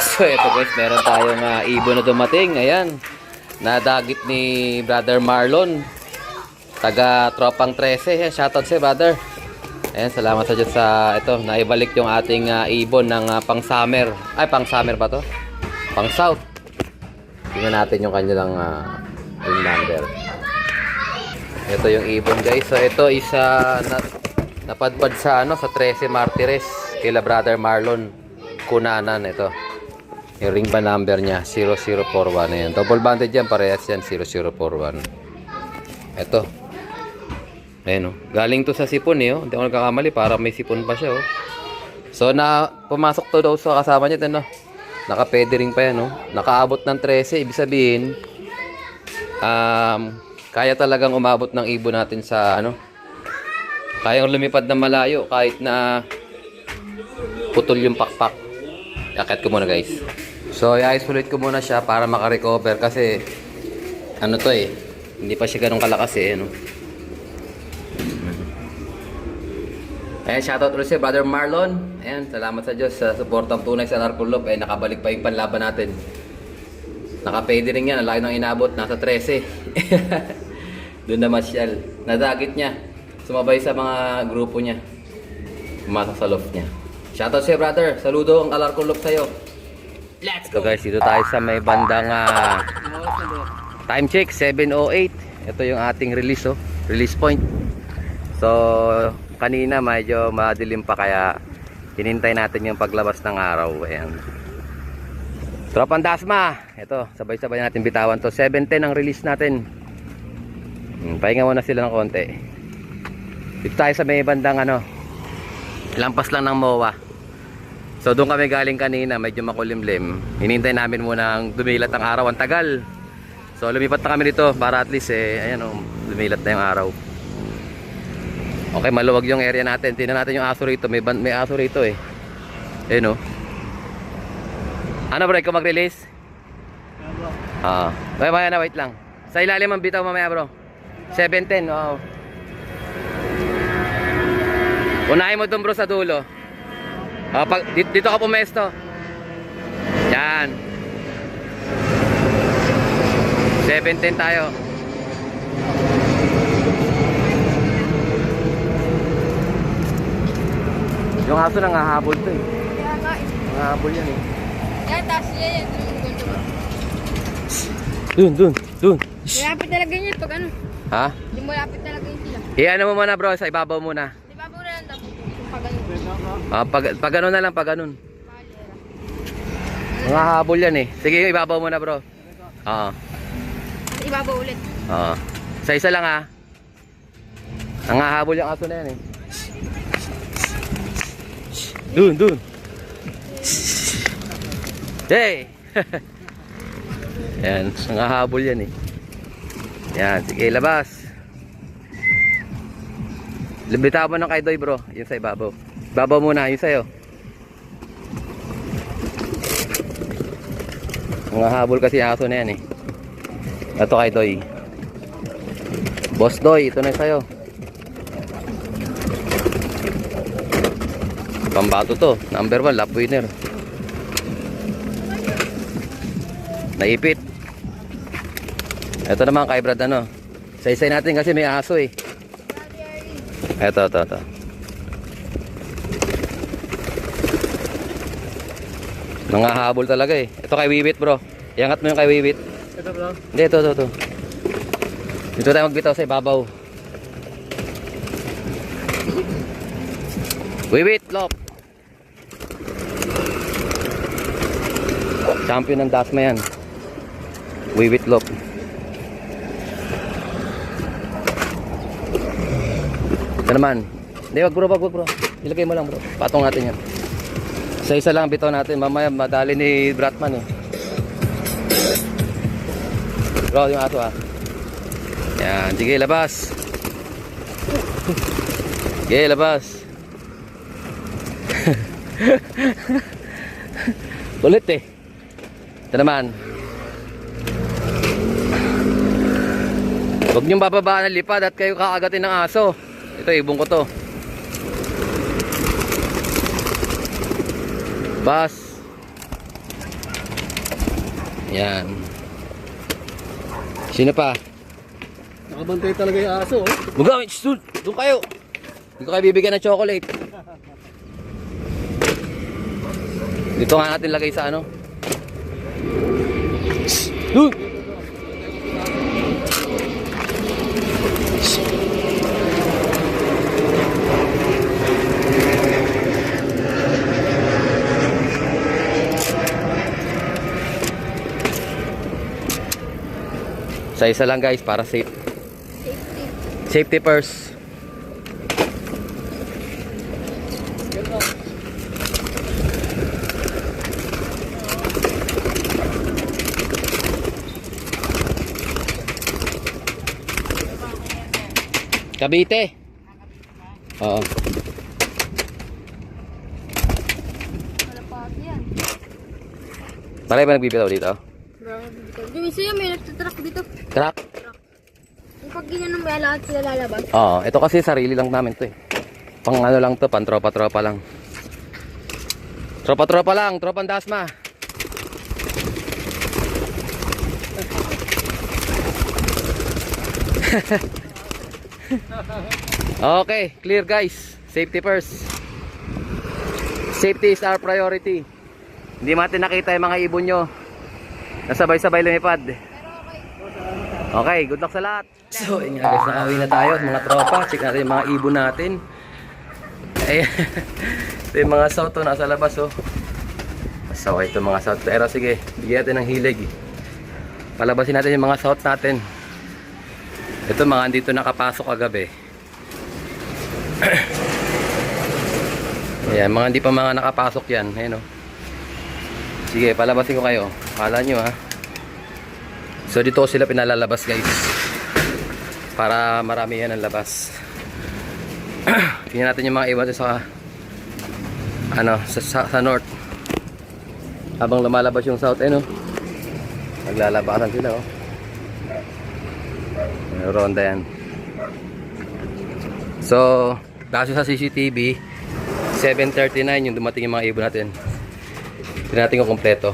So ito guys, meron tayong ibon na dumating. Ayan, nadagit ni Brother Marlon, taga Tropang 13. Ayan, shoutout sa'yo brother. Ayan, salamat sa Diyos sa ito, naibalik yung ating ibon ng pang summer. Ay, pang summer ba to? Pang south. Tingnan natin yung kanilang ring number. Ito yung ibon guys. So ito isa napadpad sa sa 13 Martires kila Brother Marlon Kunanan. Ito yung ring band number niya 0041. Ayan, double banded yan, parehas yan 0041. Ito, ayan galing to sa sipon hindi ako nagkakamali, para may sipon pa siya So pumasok to daw sa kasama niya naka-pedi ring pa yan nakaabot ng 13. Ibig sabihin kaya talagang umabot ng ibon natin sa kayang lumipad na malayo kahit na putol yung pakpak. Yakit ko muna guys. So i-isolate ko muna siya para makarecover kasi hindi pa siya ganun kalakas Ayan, shoutout ulit si Brother Marlon. Ayan, salamat sa Diyos sa suportang tunay sa Narcolop. Nakabalik pa yung panlaban natin. Naka-pedi rin yan, laki ng inabot, nasa 13. Doon na masyal. Nadagit niya. Sumabay sa mga grupo niya. Pumasok sa loft niya. Shoutout sa'yo brother. Saludo ang Alarcolop sa'yo. Let's go! So guys, dito tayo sa may bandang time check, 7:08. Ito yung ating release release point. So kanina medyo madilim pa kaya hinintay natin yung paglabas ng araw. Ayan. Tropang Dasma. Ito, sabay-sabay natin bitawan to. 7:10 ang release natin. Pahinga muna sila ng konti. Dito tayo sa may bandang lampas lang ng MOA. So doon kami galing kanina, medyo makulimlim. Hinintay namin muna ang dumilat ang araw, ang tagal. So lumipat na kami dito para at least ayan lumilat na yung araw. Okay, maluwag yung area natin. Tingnan natin yung aso rito. May aso rito Ayun Ano bro, ikaw mag-release? Wait lang. Sa ilalim ang bitaw mamaya bro. 7:10, wow. Unahin mo doon bro sa dulo. Dito ka pumesto. Yan. 7:10 tayo. Yung aso nangahabol to nangahabol yan Yan, taas niya yan. Dun. Malapit talaga yan pag Ha? Yung malapit talaga yun sila. Iyan mo muna bro, sa ibabaw muna. Di ba po na lang tapos pag ganun. Pag ganun na lang, pag ganun. Nangahabol yan Sige, ibabaw muna bro. Ibabaw ulit. Sa isa lang nangahabol yung aso na yan Dun. Hey! Yan, nangahabol yan Yan, sige, labas. Limbitaw mo ng kay Doy bro, yung sa ibabaw. Ibabaw muna, yung sa'yo. Nangahabol kasi yung aso na yan Ito kay Doy. Boss Doy, ito na sa'yo. Pambato to, number 1, lap winner. Naipit. Ito naman kay Brad Saysay natin kasi may aso Ito. Nangahabol talaga Ito kay Wiwit bro. Iangat mo yung kay Wiwit. Ito bro? Hindi, ito. Dito tayo magbitaw sa ibabaw. Wiwit, lop. Champion ng Dasma yan. Wiwit, lop. Ito naman. Hindi, wag bro. Ilagay mo lang bro. Patong natin yan. Isa lang bitaw natin. Mamaya madali ni Bratman Bro, yung aso Yan, sige, labas. Sige, labas. Kulit Ito naman. Huwag niyong bababaan ng lipad at kayo kakagatin ng aso. Ito, ibong ko to. Bas. Yan. Sino pa? Nakabantay talaga yung aso, oh. Muga, doon kayo. Hindi ko kayo bibigyan ng chocolate. Dito nga natin lagay sa ano. Doon! Sa isa lang guys, para safe. Safety first. Cavite. Oo. Malapati yan. Malay ba nagbibitaw dito? Yung isa yan, may nagtatrack dito. Truck? Yung pag ganyan ng may lahat sila lalabas. Oo, ito kasi sarili lang namin to eh. Pang ano lang to, pang tropa-tropa lang. Tropa-tropa lang, tropang dasma. Okay, clear guys. Safety first. Safety is our priority. Hindi natin nakita yung mga ibon nyo. Nasabay-sabay lumipad. Okay, good luck sa lahat. So, yun nga guys, nakauwi na tayo mga tropa. Check natin yung mga ibon natin. Ayan. Ito yung mga south to, nasa labas oh. So, ito mga south. Pero sige, bigyan natin ng hilig. Palabasin natin yung mga south natin. Ito mga andito nakapasok kagabi. Ayan, mga hindi pa mga nakapasok yan. Ayan oh. Sige, palabasin ko kayo. Kala nyo ha. So dito sila pinalalabas guys. Para marami yan ang labas. Tingnan natin yung mga iwan sa ano, sa north. Habang lumalabas yung south, eh no. Naglalabasan sila oh. Ronda yan. So, base sa CCTV, 7:39 yung dumating yung mga ibon natin. Tingnan natin kung kompleto.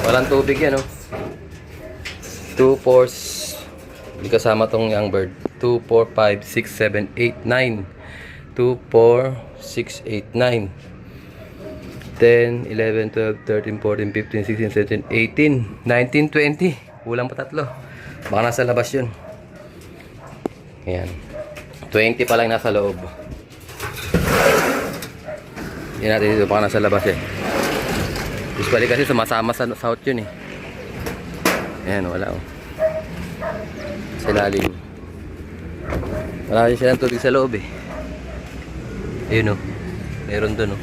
Walang tubig yan, oh. 2, 4, hindi kasama tong young bird. 2, 4, 5, 6, 7, 8, 9. 2, 4, 6, 8, 9. 10, 11, 12, 13, 14, 15, 16, 17, 18, 19, 20. Kulang pa tatlo. Baka nasa labas yun. Ayan. 20 pa lang nasa loob. Yan natin dito. Baka nasa labas eh. Usually kasi sumasama sa south yun eh. Ayan, wala oh. Sa ilalim. Wala kasi silang tubig sa loob eh. Ayun oh. Meron dun oh.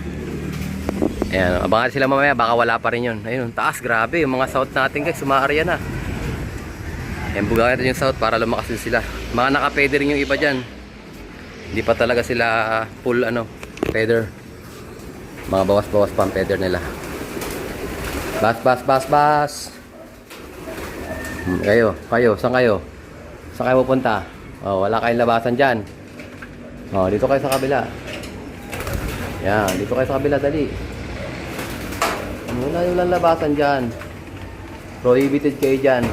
Ayan, abangan sila mamaya, baka wala pa rin yun. Ayun, taas, grabe, yung mga south natin guys, sumaarya na. Ayan, bugaw natin yung south para lumakas din sila. Mga naka-feather rin yung iba dyan. Hindi pa talaga sila full ano, feather. Mga bawas-bawas pa ang feather nila. Bas. Kayo, saan kayo? Saan kayo pupunta? Oh, wala kayong labasan dyan. Oh, dito kayo sa kabila. Yan, dito kayo sa kabila, dali. Wala yung lalabasan dyan. Prohibited kayo dyan.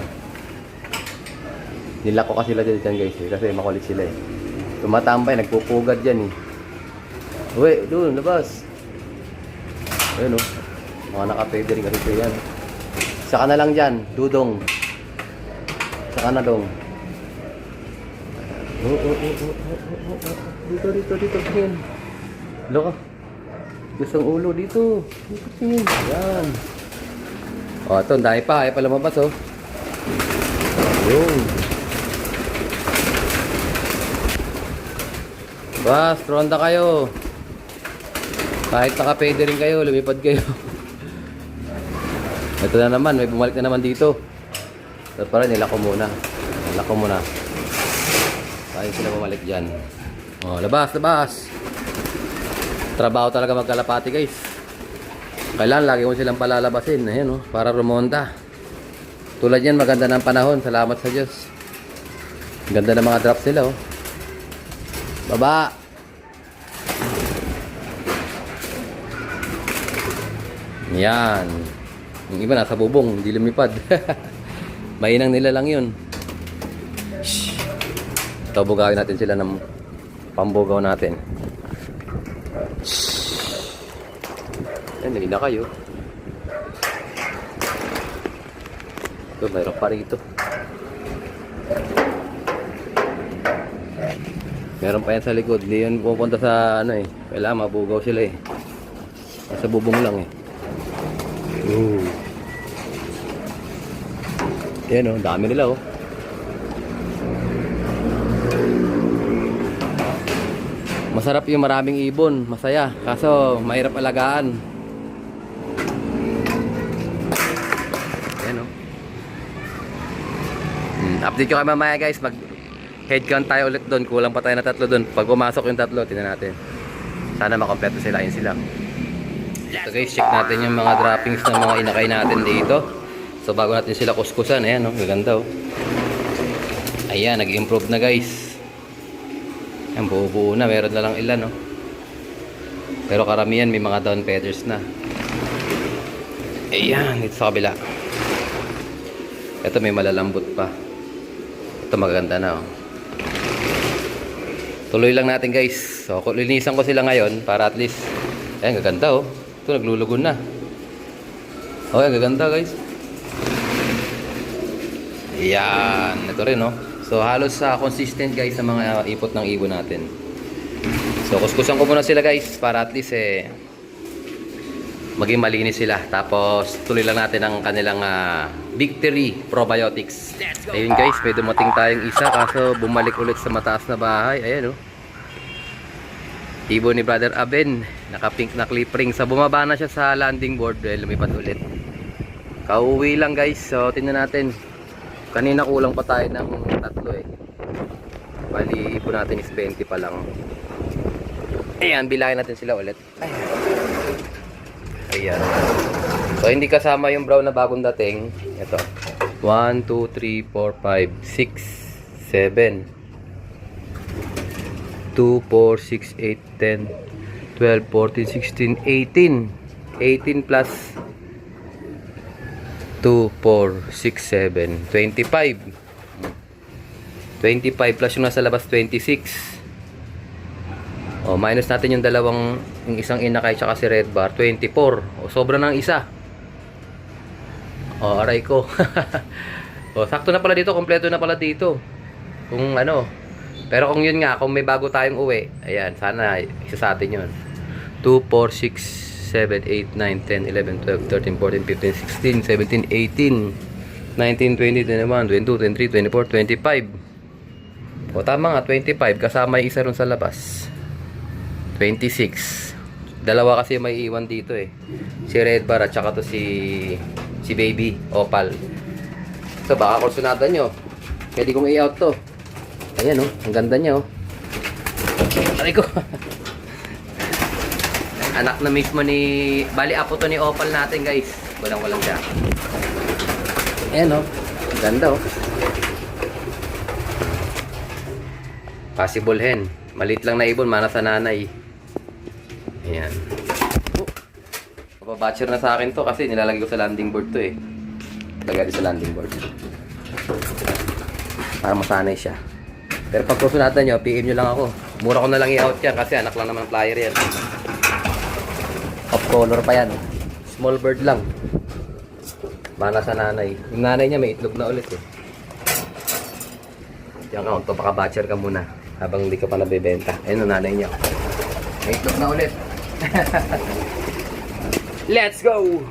Nilak ko kasi sila dyan guys eh, kasi makulit sila eh. Tumatambay, nagpupugad dyan eh. Uwe, doon, labas. Ayun oh. Mga naka-feather kasi sila yan. Saka na lang dyan, dudong. Saka na dong. Dito. Tingin. Loka. Gustong ulo dito. Tingin. Yan. O, ito. Dahil pa. Ayaw pa lumabas, oh. Yun. Bas, ronda kayo. Kahit naka-feather rin kayo, lumipad kayo. Ito na naman. May bumalik na naman dito. Ito pa rin. Nila ko muna. Ayaw sila bumalik dyan. O, labas. Trabaho talaga magkalapati guys. Kailangan lagi mo silang palalabasin. Ayan, oh, para rumonda. Tulad yan, maganda ng panahon. Salamat sa Diyos. Ganda ng mga drops nila oh. Baba. Yan. Yung iba nasa bubong, hindi lumipad. Mainang nila lang yun. Shhh. Ito, bugawin natin sila ng pambugaw natin. Shhh. Yan, nalina kayo. Ito, mayroon pa rito. Meron pa yan sa likod. Hindi yun pupunta sa ano eh. Kailangan mabugaw sila eh. Nasa bubong lang eh. Ooh. Yan oh, dami nila oh. Masarap yung maraming ibon, masaya. Kaso mahirap alagaan. Yan oh. Update ko kayo mamaya guys. Mag head count tayo ulit doon. Kulang pa tayo na 3 doon. Pag pumasok yung 3, tingnan natin. Sana makompleto sila. Yun sila. So guys, check natin yung mga droppings ng mga inakay natin dito. So bago natin sila kuskusan, ayan oh, gaganda oh. Ayan, nag-improve na guys. Ayan, buo-buo na, meron na lang ilan oh. Pero karamihan may mga down feathers na. Ayan, dito sa kabila. Ito may malalambot pa. Ito maganda na oh. Tuloy lang natin guys. So linisan ko sila ngayon para at least, ayan, gaganda oh. Ito, naglulugon na. Okay, gaganda guys. Ayan. Ito rin, no? So, halos consistent guys sa mga ipot ng ibon natin. So, kuskusan ko muna sila guys para at least maging malinis sila. Tapos, tuloy lang natin ang kanilang Victory Probiotics. Ayun guys, may dumating tayong isa kaso bumalik ulit sa mataas na bahay. Ayan, no? Ibon ni Brother Aben, naka-pink na clip ring. So bumaba na siya sa landing board, lumipat ulit. Kauwi lang guys. So tingnan natin. Kanina kulang pa tayo ng 3 eh. Bali po natin is 20 pa lang. Ayan, bilahin natin sila ulit. Ayan. So hindi kasama yung brown na bagong dating. Ito. 1, 2, 3, 4, 5, 6, 7 2, 4, 6, 8, 10, 12, 14, 16, 18. 18 plus 2, 4, 6, 7, 25. 25 plus yung nasa labas, 26. O, minus natin yung yung isang inakay tsaka si red bar, 24. O, sobra ng isa. O, aray ko. O, sakto na pala dito, kompleto na pala dito. Kung ano. Pero kung yun nga, kung may bago tayong uwi, ayan, sana isa sa atin yun. 2, 4, 6, 7, 8, 9, 10, 11, 12, 13, 14, 15, 16, 17, 18, 19, 20, 21, 22, 23, 24, 25. O tama nga, 25. Kasama yung isa ron sa labas. 26. Dalawa kasi may iwan dito eh. Si Red Bar at saka to si Baby Opal. So baka kursunatan nyo. Pwede kong i-out to. Ayan oh, ang ganda niya oh. Aray ko. Anak na mismo ni, bali apo to ni Opal natin guys. Walang siya. Ayan oh, ang ganda oh. Possible hen. Maliit lang na ibon, mana sa nanay. Ayan. Oh, mapabatcher na sa akin to kasi nilalagay ko sa landing board to eh. Lagay sa landing board. Para masanay siya. Pero pag kusunatan nyo, PM nyo lang ako. Mura ko na lang i-out yan kasi anak lang naman flyer yan. Off color pa yan. Small bird lang. Mana sa nanay. Yung nanay niya may itlog na ulit eh. Diyan ka, magpapaka-batcher ka muna. Habang hindi ka pa nabibenta. Ayun ang nanay niya. May itlog na ulit. Let's go!